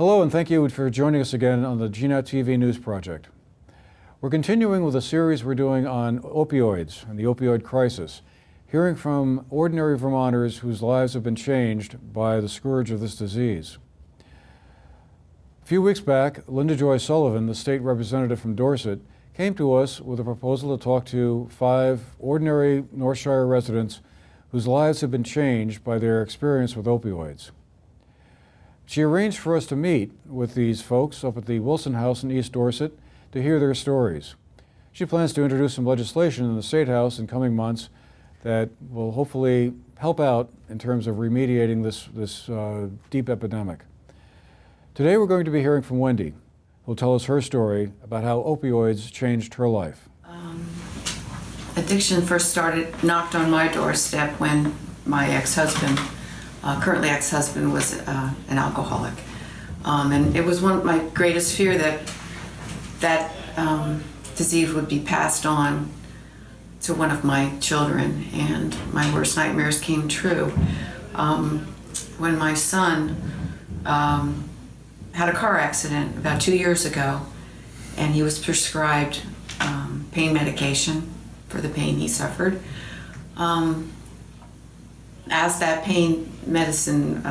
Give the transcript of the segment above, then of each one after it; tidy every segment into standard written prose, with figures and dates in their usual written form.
Hello, and thank you for joining us again on the GNAT TV News Project. We're continuing with a series we're doing on opioids and the opioid crisis, hearing from ordinary Vermonters whose lives have been changed by the scourge of this disease. A few weeks back, Linda Joy Sullivan, the state representative from Dorset, came to us with a proposal to talk to 5 ordinary North Shire residents whose lives have been changed by their experience with opioids. She arranged for us to meet with these folks up at the Wilson House in East Dorset to hear their stories. She plans to introduce some legislation in the State House in coming months that will hopefully help out in terms of remediating this deep epidemic. Today we're going to be hearing from Wendy, who will tell us her story about how opioids changed her life. Addiction first knocked on my doorstep when my ex-husband, currently ex-husband, was an alcoholic. And it was my greatest fear that disease would be passed on to one of my children, and my worst nightmares came true. When my son had a car accident about 2 years ago, and he was prescribed pain medication for the pain he suffered. As that pain medicine,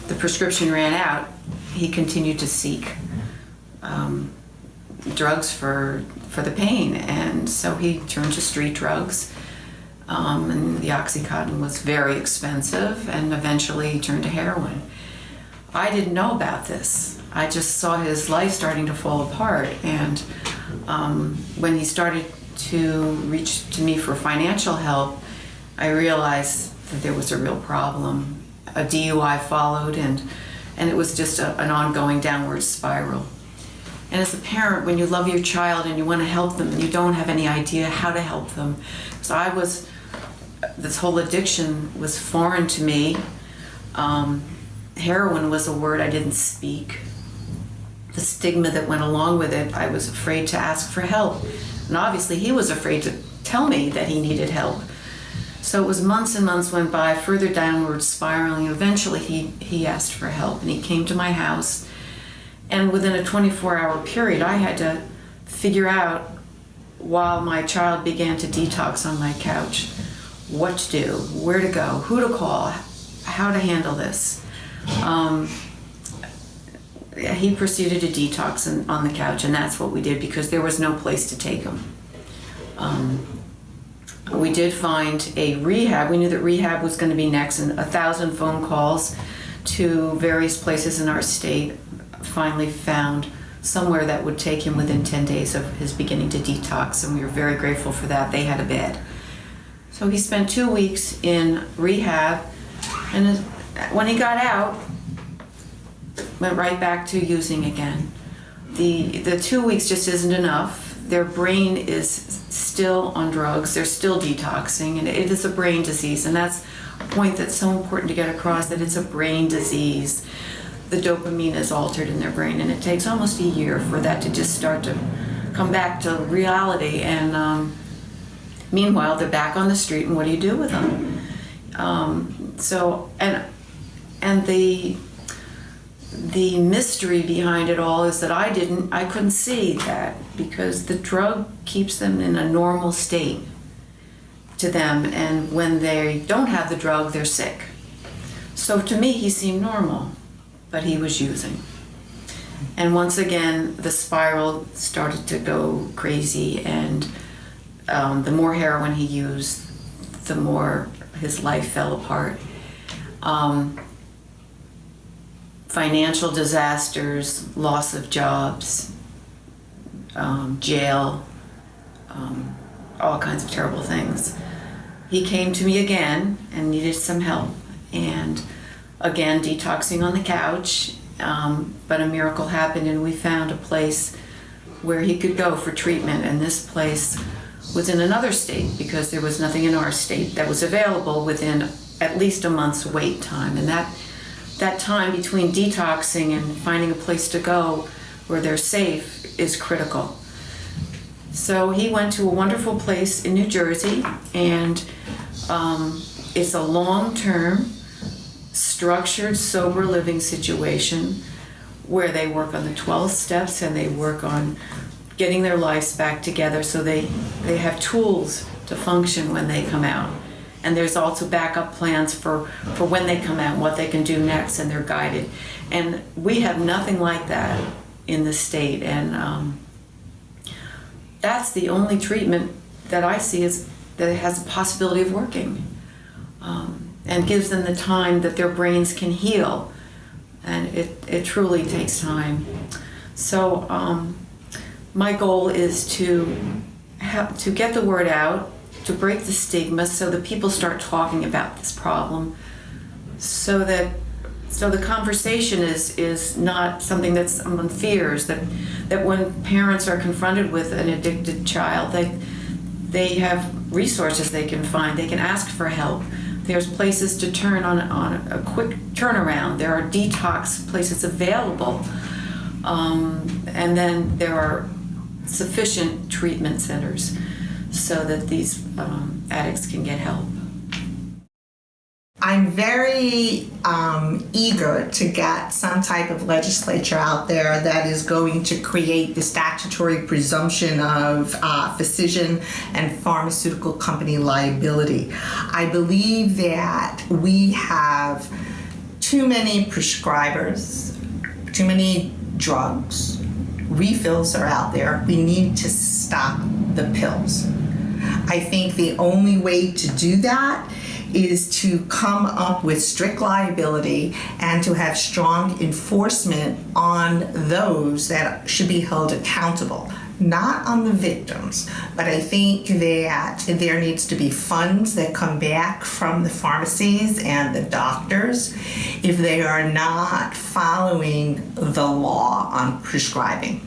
the prescription ran out, he continued to seek drugs for the pain, and so he turned to street drugs, and the Oxycontin was very expensive, and eventually he turned to heroin. I didn't know about this. I just saw his life starting to fall apart, and when he started to reach to me for financial help, I realized that there was a real problem. A DUI followed, and it was just an ongoing downward spiral. And as a parent, when you love your child and you want to help them and you don't have any idea how to help them, so this whole addiction was foreign to me. Heroin was a word I didn't speak. The stigma that went along with it, I was afraid to ask for help. And obviously he was afraid to tell me that he needed help. So it was months and months went by, further downward spiraling. Eventually he asked for help, and he came to my house. And within a 24-hour period, I had to figure out, while my child began to detox on my couch, what to do, where to go, who to call, how to handle this. He proceeded to detox on the couch, and that's what we did because there was no place to take him. We did find a rehab. We knew that rehab was going to be next, and 1,000 phone calls to various places in our state finally found somewhere that would take him within 10 days of his beginning to detox, and we were very grateful for that. They had a bed. So he spent 2 weeks in rehab, and when he got out, went right back to using again. The 2 weeks just isn't enough. Their brain is still on drugs, they're still detoxing, and it is a brain disease, and that's a point that's so important to get across, that it's a brain disease. The dopamine is altered in their brain, and it takes almost a year for that to just start to come back to reality, and meanwhile they're back on the street, and what do you do with them? And the mystery behind it all is that I couldn't see that, because the drug keeps them in a normal state to them, and when they don't have the drug, they're sick. So to me, he seemed normal, but he was using. And once again, the spiral started to go crazy, and the more heroin he used, the more his life fell apart. Financial disasters, loss of jobs, jail, all kinds of terrible things. He came to me again and needed some help, and again detoxing on the couch, but a miracle happened, and we found a place where he could go for treatment, and this place was in another state because there was nothing in our state that was available within at least a month's wait time, and that time between detoxing and finding a place to go where they're safe is critical. So he went to a wonderful place in New Jersey, and it's a long-term, structured, sober living situation where they work on the 12 steps and they work on getting their lives back together so they have tools to function when they come out. And there's also backup plans for when they come out, what they can do next, and they're guided. And we have nothing like that in the state. And that's the only treatment that I see is that it has a possibility of working, and gives them the time that their brains can heal. And it truly takes time. So my goal is to get the word out, to break the stigma so that people start talking about this problem, so the conversation is not something that someone fears, that when parents are confronted with an addicted child, they have resources they can find, they can ask for help. There's places to turn on a quick turnaround. There are detox places available. And then there are sufficient treatment centers so that these addicts can get help. I'm very eager to get some type of legislature out there that is going to create the statutory presumption of physician and pharmaceutical company liability. I believe that we have too many prescribers, too many drugs, refills are out there. We need to stop the pills. I think the only way to do that is to come up with strict liability and to have strong enforcement on those that should be held accountable, not on the victims. But I think that there needs to be funds that come back from the pharmacies and the doctors if they are not following the law on prescribing.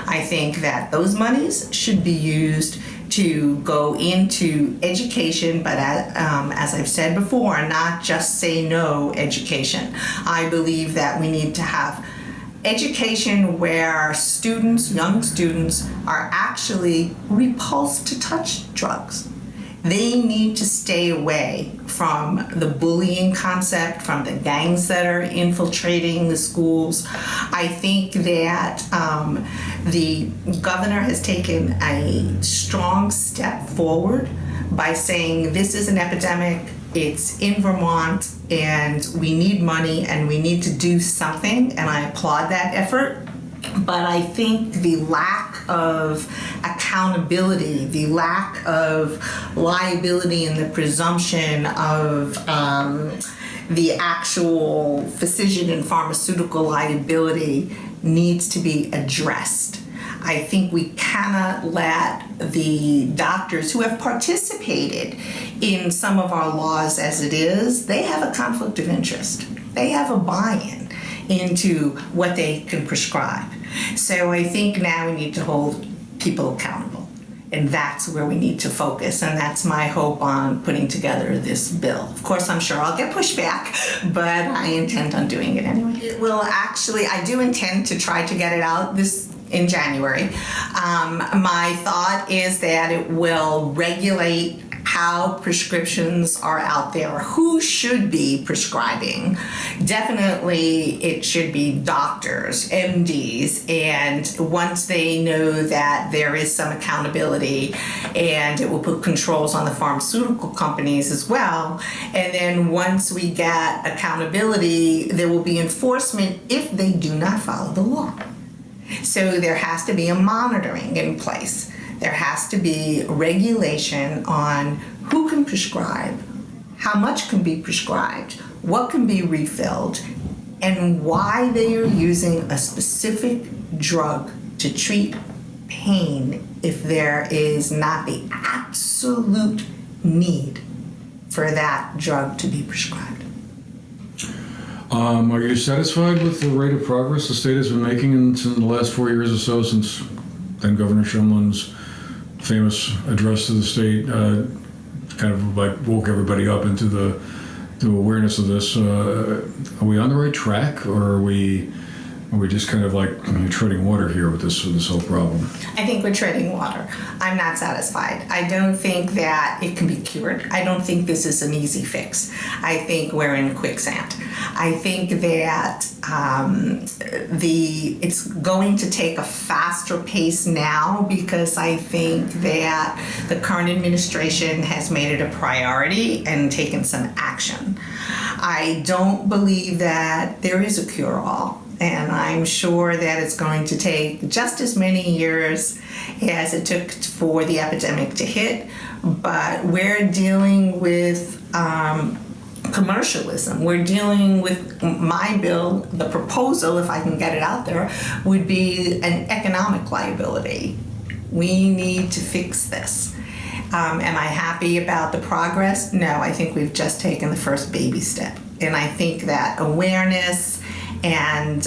I think that those monies should be used to go into education, but as I've said before, not just say no education. I believe that we need to have education where students, young students, are actually repulsed to touch drugs. They need to stay away from the bullying concept, from the gangs that are infiltrating the schools. I think that the governor has taken a strong step forward by saying this is an epidemic, it's in Vermont, and we need money and we need to do something, and I applaud that effort. But I think the lack of accountability, the lack of liability and the presumption of the actual physician and pharmaceutical liability needs to be addressed. I think we cannot let the doctors who have participated in some of our laws as it is, they have a conflict of interest. They have a buy-in into what they can prescribe. So I think now we need to hold people accountable, and that's where we need to focus, and that's my hope on putting together this bill. Of course, I'm sure I'll get pushback, but I intend on doing it anyway. It will actually, I do intend to try to get it out in January. My thought is that it will regulate how prescriptions are out there, who should be prescribing. Definitely it should be doctors, MDs, and once they know that there is some accountability, and it will put controls on the pharmaceutical companies as well, and then once we get accountability, there will be enforcement if they do not follow the law. So there has to be a monitoring in place. There has to be regulation on who can prescribe, how much can be prescribed, what can be refilled, and why they are using a specific drug to treat pain if there is not the absolute need for that drug to be prescribed. Are you satisfied with the rate of progress the state has been making in the last 4 years or so since then Governor Shumlin's famous address to the state kind of like woke everybody up into awareness of this? Are we on the right track, or are we just kind of like treading water here with this whole problem? I think we're treading water. I'm not satisfied. I don't think that it can be cured. I don't think this is an easy fix. I think we're in quicksand. I think that it's going to take a faster pace now because I think that the current administration has made it a priority and taken some action. I don't believe that there is a cure-all, and I'm sure that it's going to take just as many years as it took for the epidemic to hit, but we're dealing with commercialism. We're dealing with my bill, the proposal, if I can get it out there, would be an economic liability. We need to fix this. Am I happy about the progress? No, I think we've just taken the first baby step. And I think that awareness and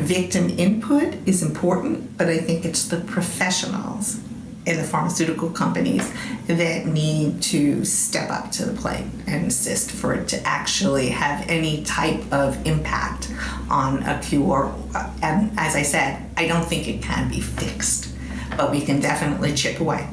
victim input is important, but I think it's the professionals in the pharmaceutical companies that need to step up to the plate and insist for it to actually have any type of impact on a cure. And as I said, I don't think it can be fixed, but we can definitely chip away.